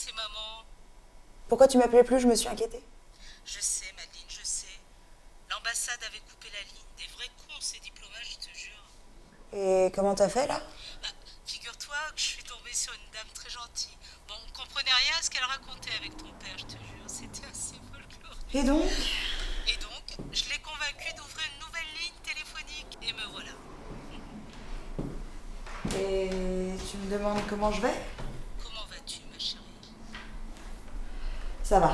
c'est maman. Pourquoi tu m'appelais plus? Je me suis inquiétée. Je sais, Madeleine, je sais. L'ambassade avait coupé la ligne. Des vrais cons, ces diplomates, je te jure. Et comment t'as fait là? Bah, figure-toi que je suis tombée sur une dame très gentille. Bon, on comprenait rien à ce qu'elle racontait avec ton père, je te jure. C'était assez folklorique. Et donc? Et donc, je l'ai convaincue d'ouvrir une nouvelle ligne téléphonique. Et me voilà. Et tu me demandes comment je vais? Comment vas-tu, ma chérie? Ça va.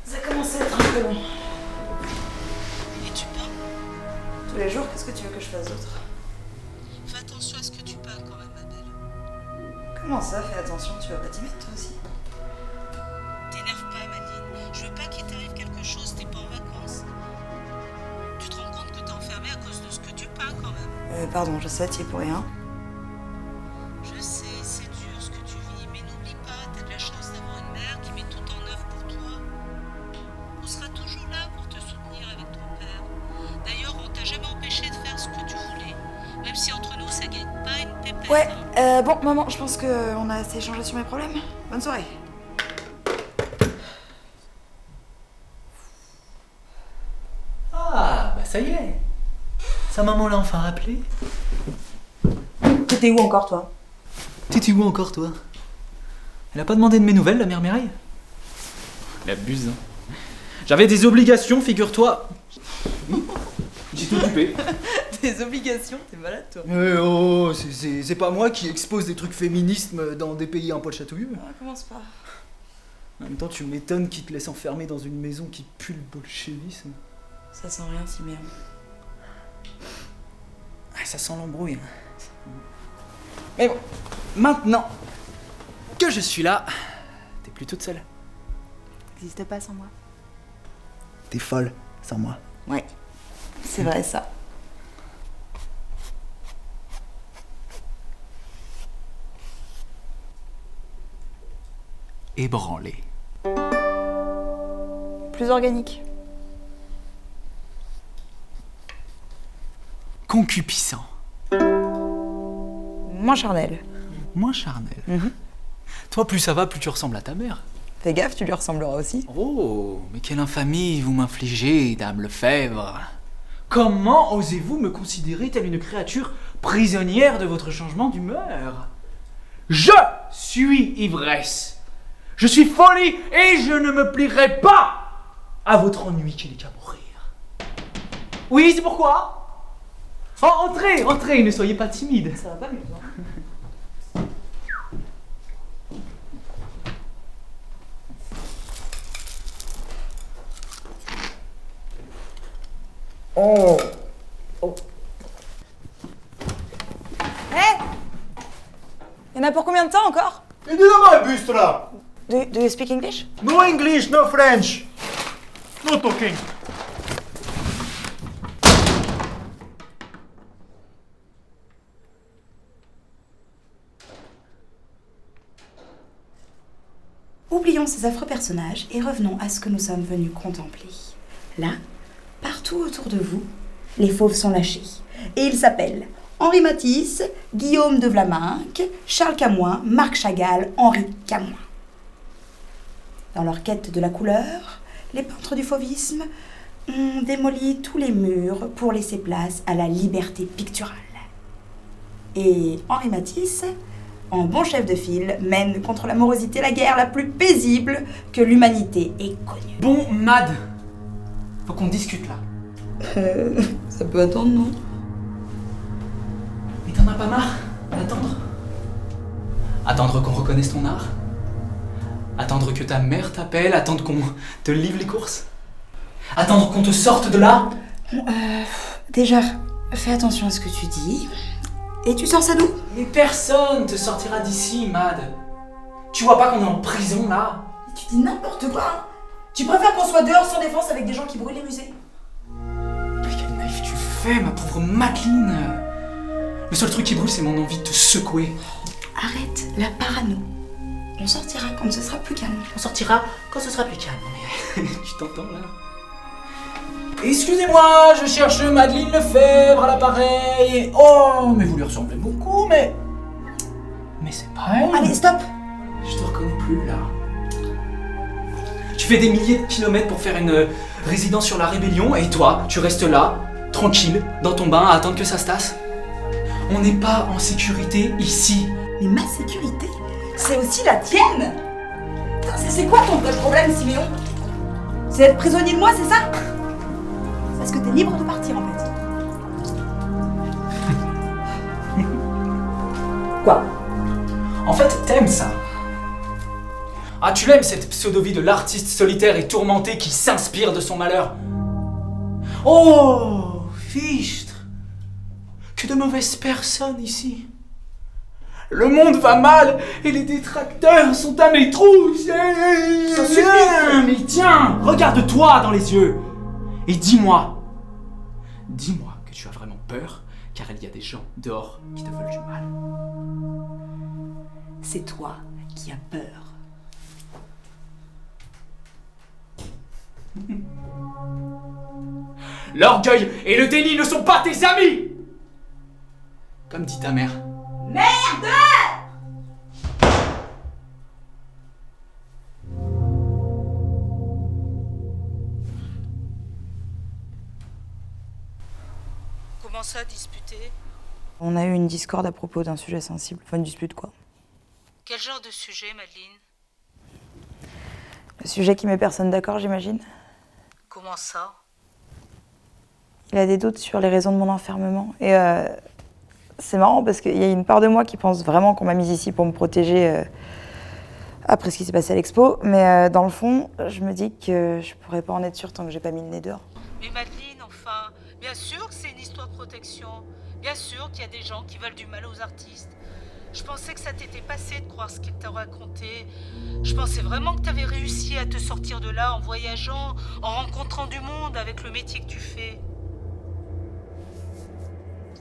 Ça commence à être un peu long. Et tu peins? Tous les jours, qu'est-ce que tu veux que je fasse d'autre? Fais attention à ce que tu peins quand même, ma belle. Comment ça? Fais attention, tu vas pas t'y mettre toi aussi? T'énerve pas, Madeleine. Je veux pas qu'il t'arrive quelque chose, t'es pas en vacances. Tu te rends compte que t'es enfermée à cause de ce que tu peins quand même. Pardon, je sais, t'y es pour rien. Je sais, c'est dur ce que tu vis, mais n'oublie pas, t'as de la chance d'avoir une mère qui met tout en œuvre pour toi. On sera toujours là pour te soutenir avec ton père. D'ailleurs, on t'a jamais empêché de faire ce que tu voulais. Même si entre nous, ça gagne pas une pépette. Ouais, hein. bon, maman, je pense qu'on a assez échangé sur mes problèmes. Bonne soirée. Ah, bah ça y est. Sa maman l'a enfin rappelé. T'étais où encore, toi? T'étais où encore, toi? Elle a pas demandé de mes nouvelles, la mère Mireille? Elle abuse, hein. J'avais des obligations, figure-toi. J'étais occupé. Des obligations? T'es malade, toi? Oh, c'est pas moi qui expose des trucs féminisme dans des pays un poil chatouilleux. Ah, commence pas. En même temps, tu m'étonnes qu'ils te laissent enfermer dans une maison qui pue le bolchevisme. Ça sent rien si bien. Ah, ça sent l'embrouille. Hein. Mais bon, maintenant que je suis là, t'es plus toute seule. T'existes pas sans moi. T'es folle sans moi. Ouais, c'est vrai ça. Ébranlé. Plus organique. Concupissant. Moins charnel. Moins charnel. Toi, plus ça va, plus tu ressembles à ta mère. Fais gaffe, tu lui ressembleras aussi. Oh, mais quelle infamie vous m'infligez, dame Lefebvre. Comment osez-vous me considérer telle une créature prisonnière de votre changement d'humeur? Je suis ivresse. Je suis folie et je ne me plierai pas à votre ennui qui n'est qu'à mourir. Oui, c'est pourquoi. Oh, entrez, entrez, ne soyez pas timide. Ça va pas mieux, non? Oh. Oh. Hé! Y'en a pour combien de temps encore? Et dis là-bas, buste là! Do you speak English? No English, no French! No talking! Oublions ces affreux personnages et revenons à ce que nous sommes venus contempler. Là, partout autour de vous, les fauves sont lâchés. Et ils s'appellent Henri Matisse, Guillaume de Vlaminck, Charles Camoin, Marc Chagall, Henri Camoin. Dans leur quête de la couleur, les peintres du fauvisme ont démoli tous les murs pour laisser place à la liberté picturale. Et Henri Matisse, en bon chef de file, mène contre la morosité la guerre la plus paisible que l'humanité ait connue. Bon, Mad, faut qu'on discute là. Ça peut attendre, non? Mais t'en as pas marre d'attendre? Attendre qu'on reconnaisse ton art? Attendre que ta mère t'appelle? Attendre qu'on te livre les courses? Attendre qu'on te sorte de là? Déjà, fais attention à ce que tu dis. Et tu sors ça d'où? Mais personne te sortira d'ici, Mad. Tu vois pas qu'on est en prison là? Tu dis n'importe quoi, hein. Tu préfères qu'on soit dehors sans défense avec des gens qui brûlent les musées? Mais quel naïf tu fais, ma pauvre Madeleine. Le seul truc qui brûle, c'est mon envie de te secouer. Arrête la parano. On sortira quand ce sera plus calme. On sortira quand ce sera plus calme. Mais tu t'entends là? Excusez-moi, je cherche Madeleine Lefebvre à l'appareil. Oh, mais vous lui ressemblez beaucoup, mais c'est pas elle. Allez, stop! Je te reconnais plus là. fais des milliers de kilomètres pour faire une résidence sur la rébellion, et toi, tu restes là, tranquille, dans ton bain, à attendre que ça se tasse. On n'est pas en sécurité ici. Mais ma sécurité, c'est aussi la tienne. Putain, c'est quoi ton vrai problème, Siméon? C'est être prisonnier de moi, c'est ça? Parce que t'es libre de partir, en fait. Quoi? En fait, t'aimes ça. Ah, tu l'aimes cette pseudo-vie de l'artiste solitaire et tourmenté qui s'inspire de son malheur. Oh, fichtre. Que de mauvaises personnes ici. Le monde va mal et les détracteurs sont à mes trousses. Ça suffit. Mais tiens, regarde-toi dans les yeux et dis-moi que tu as vraiment peur, car il y a des gens dehors qui te veulent du mal. C'est toi qui as peur. L'orgueil et le déni ne sont pas tes amis. Comme dit ta mère. Merde! Comment ça, disputer? On a eu une discorde à propos d'un sujet sensible. Enfin, une dispute, quoi. Quel genre de sujet, Madeleine? Le sujet qui met personne d'accord, j'imagine. Comment ça? Il a des doutes sur les raisons de mon enfermement. Et c'est marrant parce qu'il y a une part de moi qui pense vraiment qu'on m'a mise ici pour me protéger après ce qui s'est passé à l'expo. Mais dans le fond, je me dis que je pourrais pas en être sûre tant que j'ai pas mis le nez dehors. Mais Madeleine, enfin, bien sûr que c'est une histoire de protection. Bien sûr qu'il y a des gens qui veulent du mal aux artistes. Je pensais que ça t'était passé de croire ce qu'il t'a raconté. Je pensais vraiment que t'avais réussi à te sortir de là en voyageant, en rencontrant du monde avec le métier que tu fais.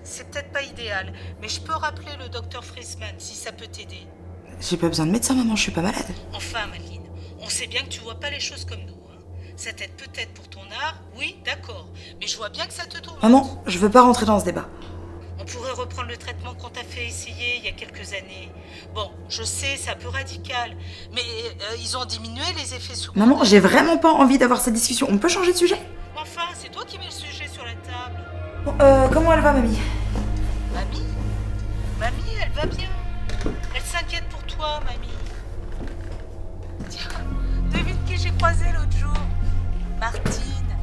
C'est peut-être pas idéal, mais je peux rappeler le docteur Friesman si ça peut t'aider. J'ai pas besoin de médecin, maman, je suis pas malade. Enfin, Madeleine, on sait bien que tu vois pas les choses comme nous. Hein. Ça t'aide peut-être pour ton art, oui, d'accord. Mais je vois bien que ça te tourmente. Maman, je veux pas rentrer dans ce débat. On pourrait reprendre le traitement qu'on t'a fait essayer il y a quelques années. Bon, je sais, c'est un peu radical, mais ils ont diminué les effets secondaires. Maman, j'ai vraiment pas envie d'avoir cette discussion. On peut changer de sujet? Enfin, c'est toi qui mets le sujet sur la table. Bon, comment elle va, mamie? Mamie? Mamie, elle va bien. Elle s'inquiète pour toi, mamie. Tiens, devine qui j'ai croisé l'autre jour. Martine.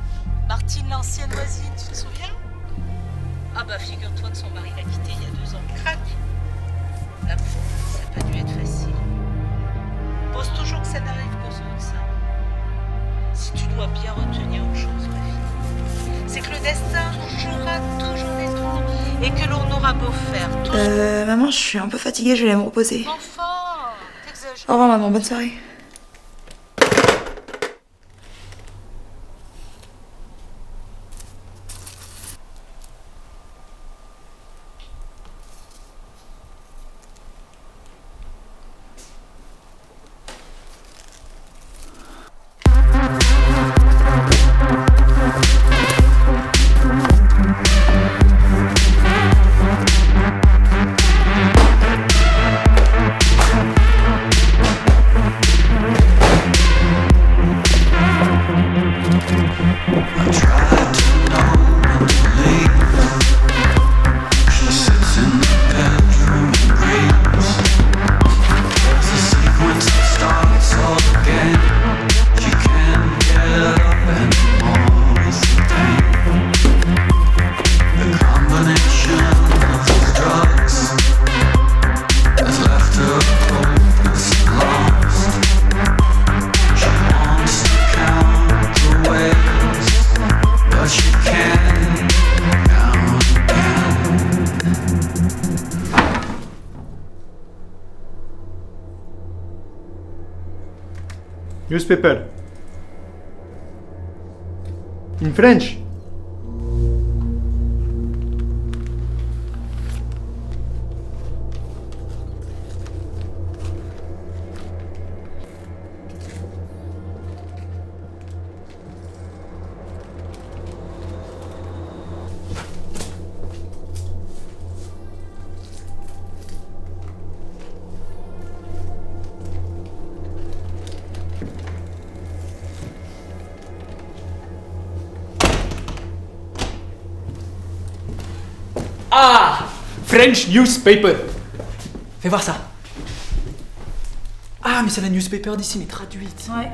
Martine, l'ancienne voisine, tu te souviens? Ah bah figure-toi que son mari l'a quittée il y a 2 ans. Crac! La pauvre, ça n'a pas dû être facile. Pense toujours que ça n'arrive qu'aux autres, ça. Si tu dois bien retenir une chose, ma fille, c'est que le destin nous jouera toujours des tours et que l'on aura beau faire tout Maman, je suis un peu fatiguée, je vais aller me reposer. Enfant, t'exagères. Au revoir, maman, bonne soirée. Use people. In French. French newspaper. Fais voir ça. Ah, mais c'est la newspaper d'ici, mais traduite. Ouais.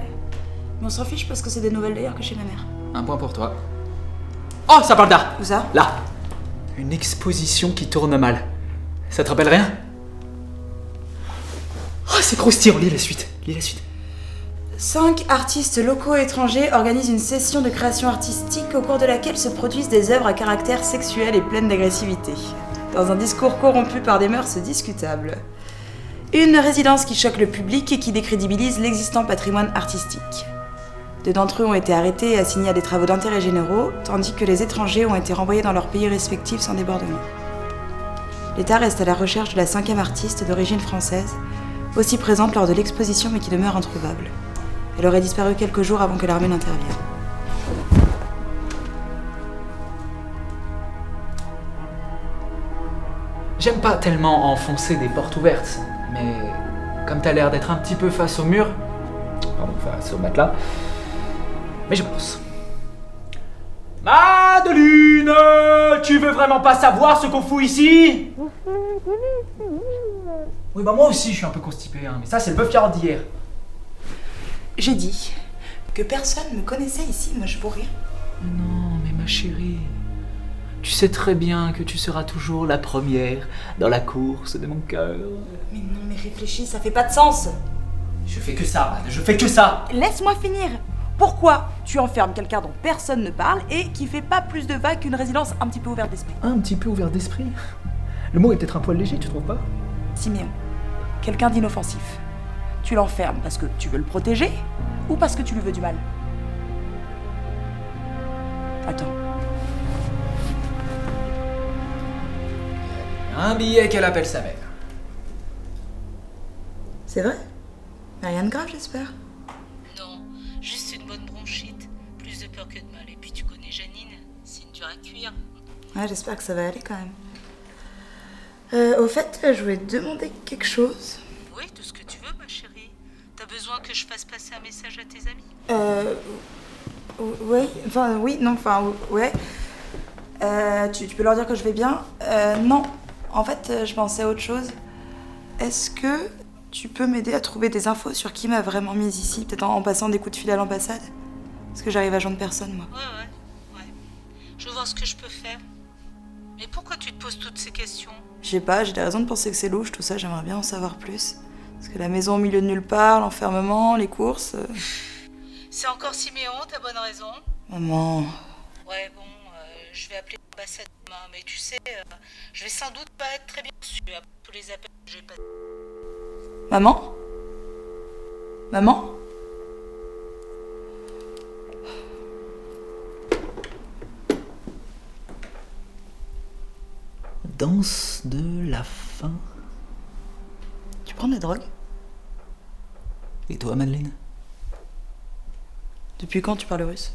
Mais on s'en fiche parce que c'est des nouvelles d'ailleurs que chez ma mère. Un point pour toi. Oh, ça parle d'art. Où ça? Là. Une exposition qui tourne mal. Ça te rappelle rien? Oh, c'est croustillant. Lis la suite. Lis la suite. 5 artistes locaux et étrangers organisent une session de création artistique au cours de laquelle se produisent des œuvres à caractère sexuel et pleines d'agressivité, dans un discours corrompu par des mœurs discutables. Une résidence qui choque le public et qui décrédibilise l'existant patrimoine artistique. 2 d'entre eux ont été arrêtés et assignés à des travaux d'intérêt généraux, tandis que les étrangers ont été renvoyés dans leurs pays respectifs sans débordement. L'État reste à la recherche de la 5e artiste d'origine française, aussi présente lors de l'exposition mais qui demeure introuvable. Elle aurait disparu quelques jours avant que l'armée n'intervienne. J'aime pas tellement enfoncer des portes ouvertes, mais comme t'as l'air d'être un petit peu face au mur, pardon, face au matelas, mais je pense. Madeline, tu veux vraiment pas savoir ce qu'on fout ici? Oui, bah moi aussi je suis un peu constipé, hein, mais ça c'est le bœuf carotte d'hier. J'ai dit que personne me connaissait ici, moi je vaux rien. Non, mais ma chérie, tu sais très bien que tu seras toujours la première dans la course de mon cœur. Mais non, mais réfléchis, ça fait pas de sens. Je fais que ça, man, je fais que ça. Laisse-moi finir. Pourquoi tu enfermes quelqu'un dont personne ne parle et qui fait pas plus de vagues qu'une résidence un petit peu ouverte d'esprit? Un petit peu ouvert d'esprit. Le mot est peut-être un poil léger, tu trouves pas? Siméon, quelqu'un d'inoffensif. Tu l'enfermes parce que tu veux le protéger ou parce que tu lui veux du mal? Attends. Un billet qu'elle appelle sa mère. C'est vrai? Rien de grave, j'espère. Non, juste une bonne bronchite. Plus de peur que de mal. Et puis tu connais Janine, c'est une dure à cuire. Ouais, j'espère que ça va aller quand même. Au fait, je voulais te demander quelque chose. Oui, tout ce que tu veux, ma chérie. T'as besoin que je fasse passer un message à tes amis? Ouais, enfin, oui, non, enfin, ouais. Tu peux leur dire que je vais bien? Non, en fait, je pensais à autre chose. Est-ce que tu peux m'aider à trouver des infos sur qui m'a vraiment mise ici, peut-être en passant des coups de fil à l'ambassade? Parce que j'arrive à joindre personne, moi. Ouais. Je vais voir ce que je peux faire. Mais pourquoi tu te poses toutes ces questions? Je sais pas, j'ai des raisons de penser que c'est louche, tout ça, j'aimerais bien en savoir plus. Parce que la maison au milieu de nulle part, l'enfermement, les courses... C'est encore Siméon, t'as bonne raison. Maman... Ouais, bon, je vais appeler l'ambassade demain. Mais tu sais, je vais sans doute pas être très bien reçue après tous les appels que j'ai passés. Maman? Maman? Danse de la faim. Tu prends de la drogue? Et toi, Madeleine? Depuis quand tu parles russe?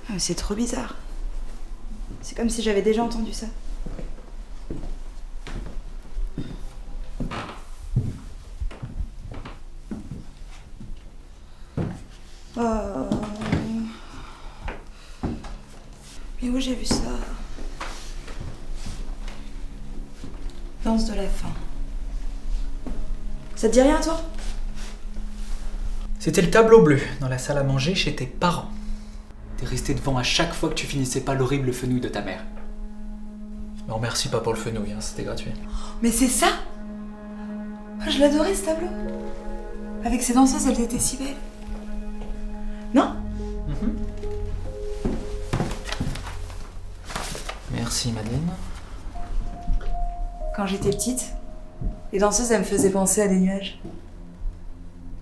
Ah, mais c'est trop bizarre. C'est comme si j'avais déjà entendu ça. Mais où j'ai vu ça? Danse de la faim. Ça te dit rien, toi? C'était le tableau bleu dans la salle à manger chez tes parents. T'es resté devant à chaque fois que tu finissais pas l'horrible fenouil de ta mère. Me remercie pas pour le fenouil, hein, c'était gratuit. Mais c'est ça! Oh, je l'adorais, ce tableau. Avec ces danseuses, elles étaient si belles. Non? Merci, Madeleine. Quand j'étais petite, les danseuses, elles me faisaient penser à des nuages.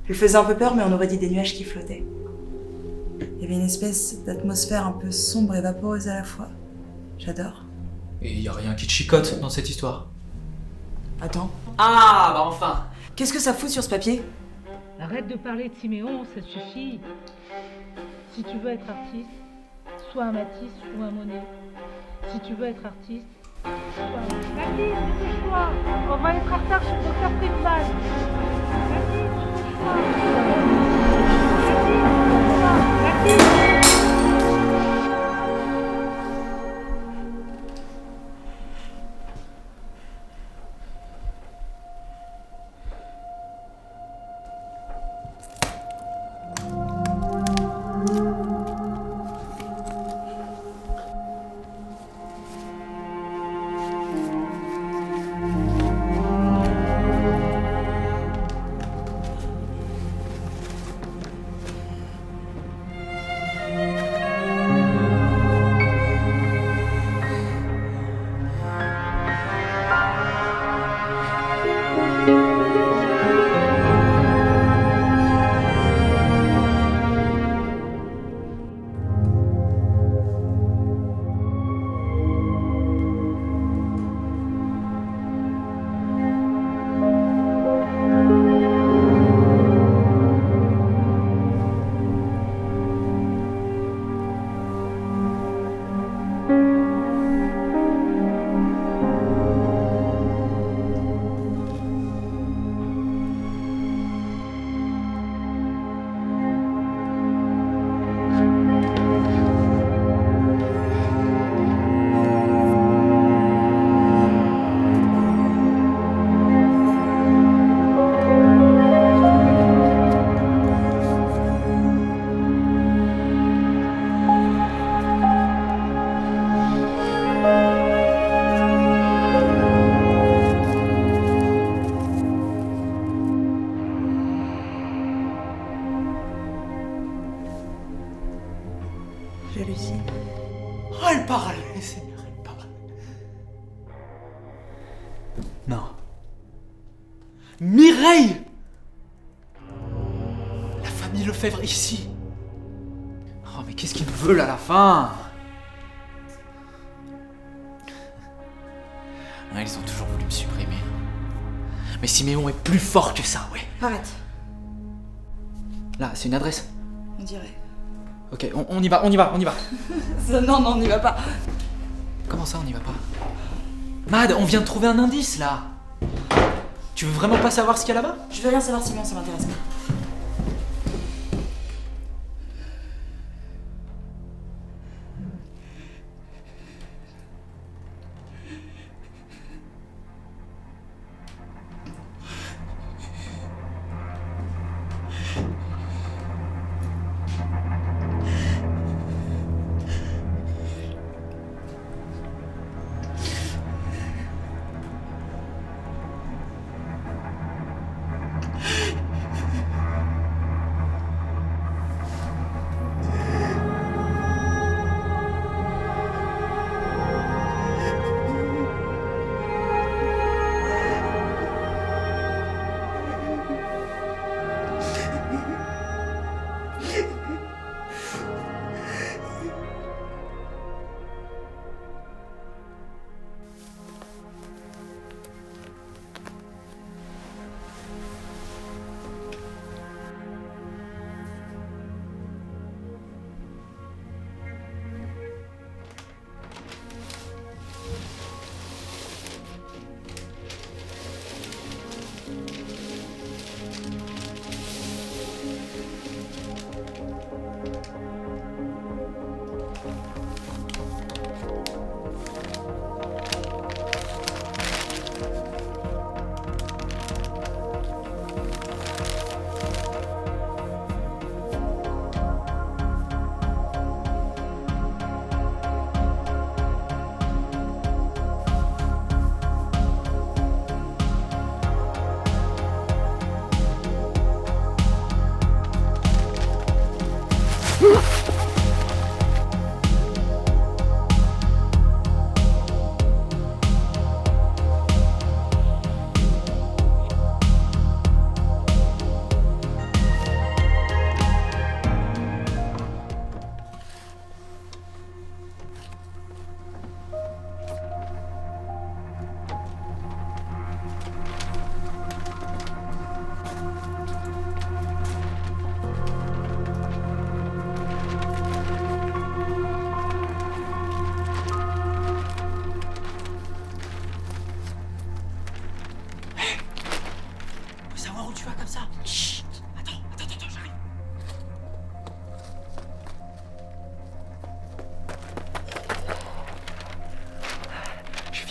Elles faisaient un peu peur, mais on aurait dit des nuages qui flottaient. Il y avait une espèce d'atmosphère un peu sombre et vaporeuse à la fois. J'adore. Et y a rien qui te chicote dans cette histoire. Attends. Ah, bah enfin! Qu'est-ce que ça fout sur ce papier? Arrête de parler de Siméon, ça suffit. Si tu veux être artiste, sois un Matisse ou un Monet. Si tu veux être artiste, sois un... Matisse, dépêche-toi. On va être en retard chez le docteur Friedman. Matisse, dépêche-toi. Matisse, dépêche-toi. Matisse. Mireille! La famille Lefebvre ici. Oh mais qu'est-ce qu'ils veulent à la fin? Ouais, ils ont toujours voulu me supprimer. Mais Siméon est plus fort que ça, ouais. Arrête, Là, c'est une adresse. on dirait. Ok, on y va, on y va, on y va. Non, on n'y va pas. Comment ça, on n'y va pas? Mad, on vient de trouver un indice, là. Tu veux vraiment pas savoir ce qu'il y a là-bas? Je veux rien savoir, Simon, ça m'intéresse pas.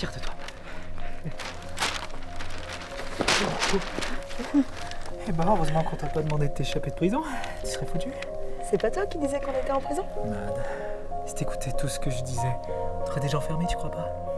fier de toi. Eh ben, heureusement qu'on t'a pas demandé de t'échapper de prison. Tu serais foutu. C'est pas toi qui disais qu'on était en prison? Mad, si t'écoutais tout ce que je disais, on t'aurait déjà enfermé, tu crois pas?